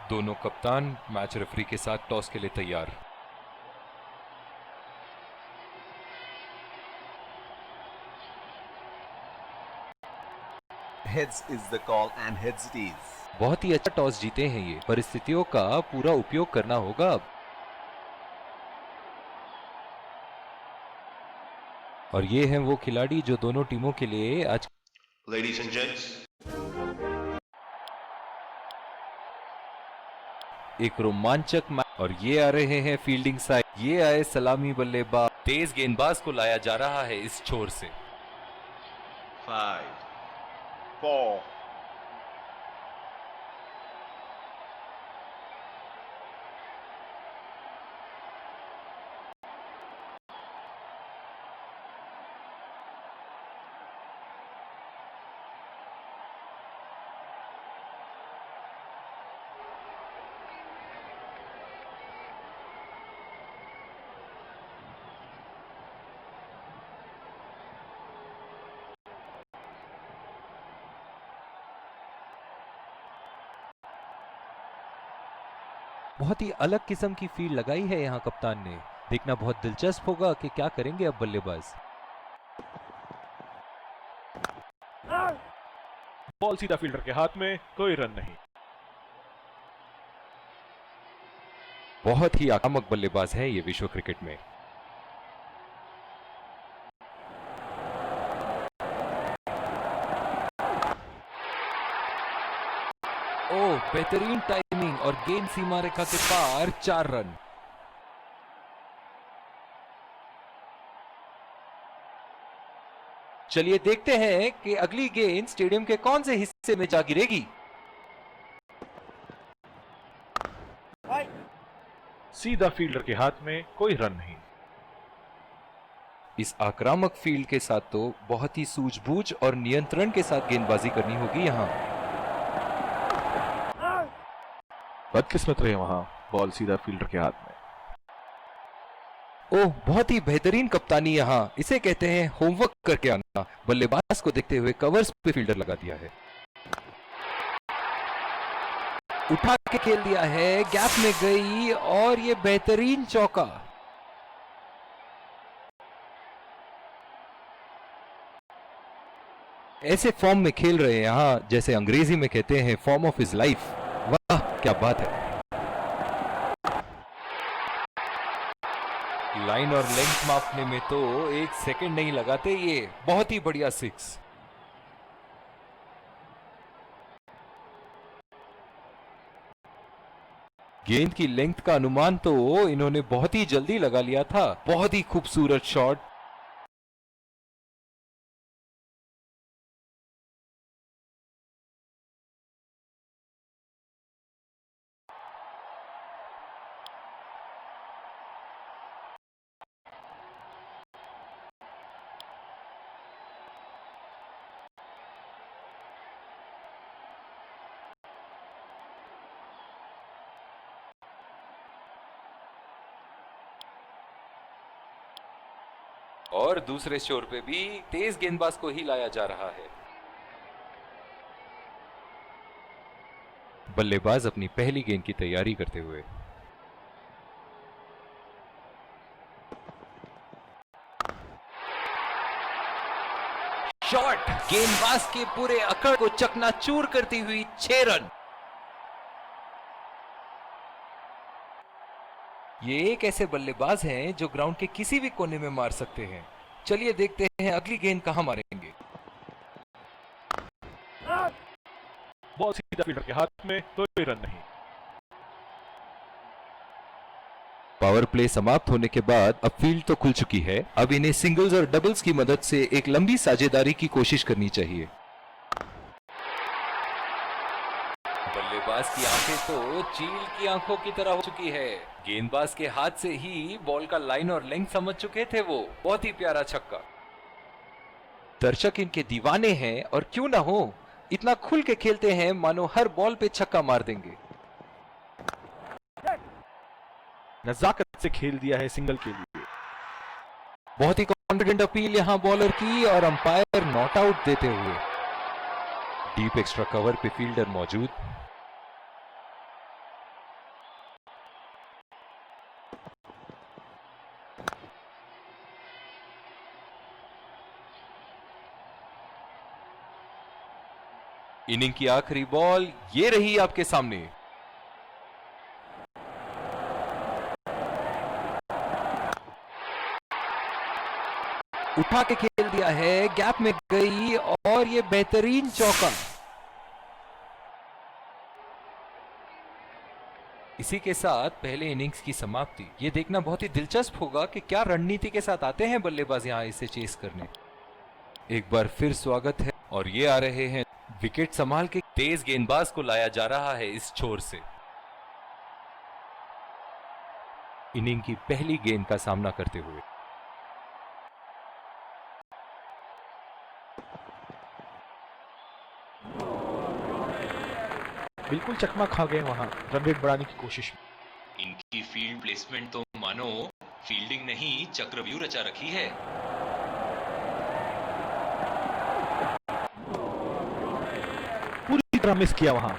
दोनों कप्तान match referee के साथ टॉस के लिए तैयार। Heads is the call and heads it is. बहुत ही अच्छा टॉस जीते हैं ये, परिस्थितियों का पूरा उपयोग करना होगा अब। और ये हैं वो खिलाड़ी जो दोनों टीमों के लिए आज Ladies and gents, एक रोमांचक मैच। और ये आ रहे हैं फील्डिंग साइड, ये आए सलामी बल्लेबाज। तेज गेंदबाज को लाया जा रहा है इस छोर से। 5, 4, बहुत ही अलग किस्म की फील्ड लगाई है यहाँ कप्तान ने। देखना बहुत दिलचस्प होगा कि क्या करेंगे अब बल्लेबाज। बॉल सीधा फील्डर के हाथ में, कोई रन नहीं। बहुत ही आक्रामक बल्लेबाज है ये विश्व क्रिकेट में। ओह, बेहतरीन टाइमिंग और गेंद सीमा रेखा के पार, 4 रन। चलिए देखते हैं कि अगली गेंद स्टेडियम के कौन से हिस्से में जा गिरेगी। सीधा फील्डर के हाथ में, कोई रन नहीं। इस आक्रामक फील्ड के साथ तो बहुत ही सूझबूझ और नियंत्रण के साथ गेंदबाजी करनी होगी यहां। बदकिस्मत रहे वहां, बॉल सीधा फील्डर के हाथ में। ओह, बहुत ही बेहतरीन कप्तानी यहाँ, इसे कहते हैं होमवर्क करके आना। बल्लेबाज को देखते हुए कवर्स पे फील्डर लगा दिया है, उठा के खेल दिया है, गैप में गई और ये बेहतरीन चौका। ऐसे फॉर्म में खेल रहे हैं यहाँ, जैसे अंग्रेजी में कहते हैं फॉर्म ऑफ हिज लाइफ। वाह क्या बात है। लाइन और लेंथ मापने में तो 1 सेकंड नहीं लगाते ये। बहुत ही बढ़िया 6। गेंद की लेंथ का अनुमान तो इन्होंने बहुत ही जल्दी लगा लिया था। बहुत ही खूबसूरत शॉट। और दूसरे छोर पे भी तेज गेंदबाज को ही लाया जा रहा है। बल्लेबाज अपनी पहली गेंद की तैयारी करते हुए। शॉट, गेंदबाज के पूरे अकड़ को चकनाचूर करती हुई 6 रन। ये एक ऐसे बल्लेबाज हैं जो ग्राउंड के किसी भी कोने में मार सकते हैं। चलिए देखते हैं अगली गेंद कहां मारेंगे। बॉल सीधा फील्डर के हाथ में, कोई रन नहीं। पावर प्ले समाप्त होने के बाद अब फील्ड तो खुल चुकी है। अब इन्हें सिंगल्स और डबल्स की मदद से एक लंबी साझेदारी की कोशिश करनी चाहिए। बल्लेबाज की आंखें तो चील की आंखों की तरह हो चुकी है। गेंदबाज के हाथ से ही बॉल का लाइन और लेंथ समझ चुके थे वो। बहुत ही प्यारा छक्का। दर्शक इनके दीवाने हैं और क्यों ना हो, इतना खुल के खेलते हैं मानो हर बॉल पे छक्का मार देंगे। नजाकत से खेल दिया है सिंगल के लिए। बहुत ही कॉन्फिडेंट अपील यहां बॉलर की और अंपायर नॉट आउट देते हुए। डीप एक्स्ट्रा कवर पे फील्डर मौजूद। इनिंग की आखिरी बॉल ये रही आपके सामने। उठा के खेल दिया है, गैप में गई और ये बेहतरीन चौका। इसी के साथ पहले इनिंग्स की समाप्ति। ये देखना बहुत ही दिलचस्प होगा कि क्या रणनीति के साथ आते हैं बल्लेबाज यहां इसे चेस करने। एक बार फिर स्वागत है और ये आ रहे हैं विकेट संभाल के। तेज गेंदबाज को लाया जा रहा है इस छोर से। इनिंग की पहली गेंद का सामना करते हुए। बिल्कुल चकमा खा गए वहां रन रेट बढ़ाने की कोशिश में। इनकी फील्ड प्लेसमेंट तो मानो फील्डिंग नहीं चक्रव्यूह रचा रखी है। पूरी तरह मिस किया वहां।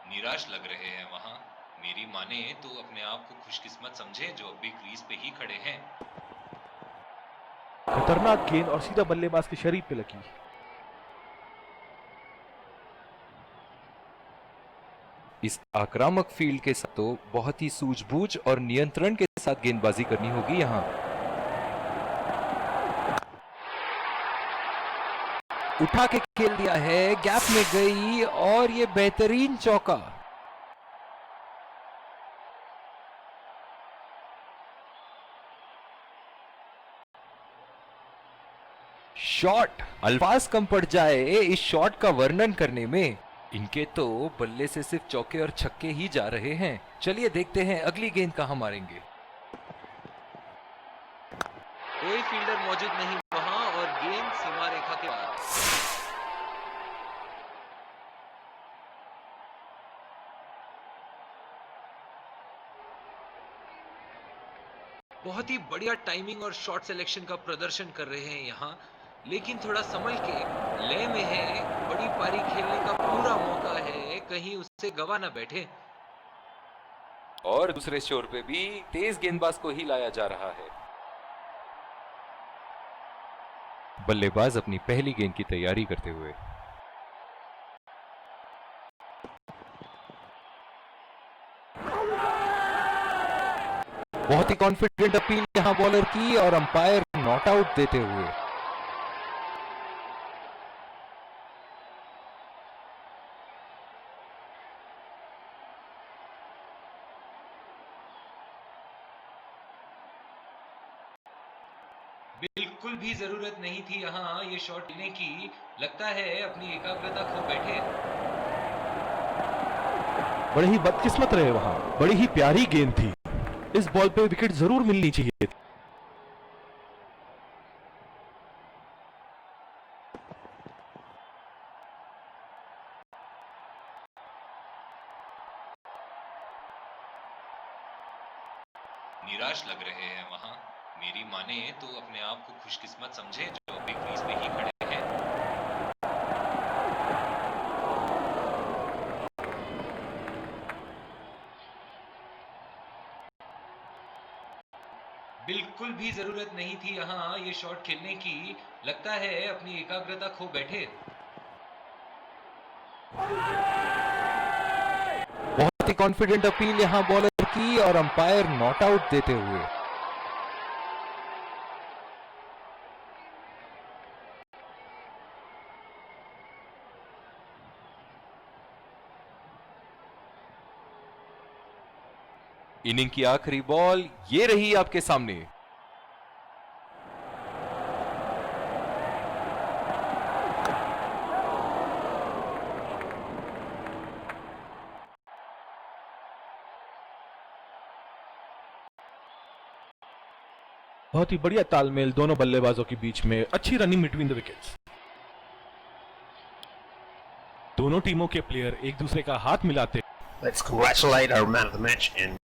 निराश लग रहे हैं वहां। मेरी माने तो अपने आप को खुशकिस्मत समझे जो अभी क्रीज पे ही खड़े हैं। खतरनाक गेंद और सीधा बल्लेबाज के शरीर पे लगी। इस आक्रामक फील्ड के साथ तो बहुत ही सूझबूझ और नियंत्रण के साथ गेंदबाजी करनी होगी यहां। उठा के खेल दिया है, गैप में गई और ये बेहतरीन चौका। शॉट, अल्फाज कम पड़ जाए इस शॉट का वर्णन करने में। इनके तो बल्ले से सिर्फ चौके और छक्के ही जा रहे हैं। चलिए देखते हैं अगली गेंद कहां मारेंगे। कोई फील्डर मौजूद नहीं वहां और गेंद सीमा रेखा के पार। बहुत ही बढ़िया टाइमिंग और शॉट सिलेक्शन का प्रदर्शन कर रहे हैं यहां, लेकिन थोड़ा संभल के। लय में है, बड़ी पारी खेलने का पूरा मौका है, कहीं उससे गवा ना बैठे। और दूसरे छोर पे भी तेज गेंदबाज को ही लाया जा रहा है। बल्लेबाज अपनी पहली गेंद की तैयारी करते हुए। बहुत ही कॉन्फिडेंट अपील यहां बॉलर की और अंपायर नॉट आउट देते हुए। बिल्कुल भी जरूरत नहीं थी यहां ये शॉट लेने की। लगता है अपनी एकाग्रता खो बैठे। बड़े ही बदकिस्मत रहे वहां। बड़ी ही प्यारी गेंद थी। इस बॉल पे विकेट जरूर मिलनी चाहिए थी। निराश लग रहे हैं वहां। मेरी माने तो अपने आप को खुशकिस्मत समझे जो अभी क्रीज पे ही खड़े हैं। बिल्कुल भी जरूरत नहीं थी यहाँ ये शॉट खेलने की। लगता है अपनी एकाग्रता खो बैठे। बहुत ही कॉन्फिडेंट अपील यहां बॉलर की और अंपायर नॉट आउट देते हुए। इनिंग की आखिरी बॉल ये रही आपके सामने। बहुत ही बढ़िया तालमेल दोनों बल्लेबाजों के बीच में, अच्छी रनिंग बिटवीन द विकेट्स। दोनों टीमों के प्लेयर एक दूसरे का हाथ मिलाते। Let's congratulate our man of the match and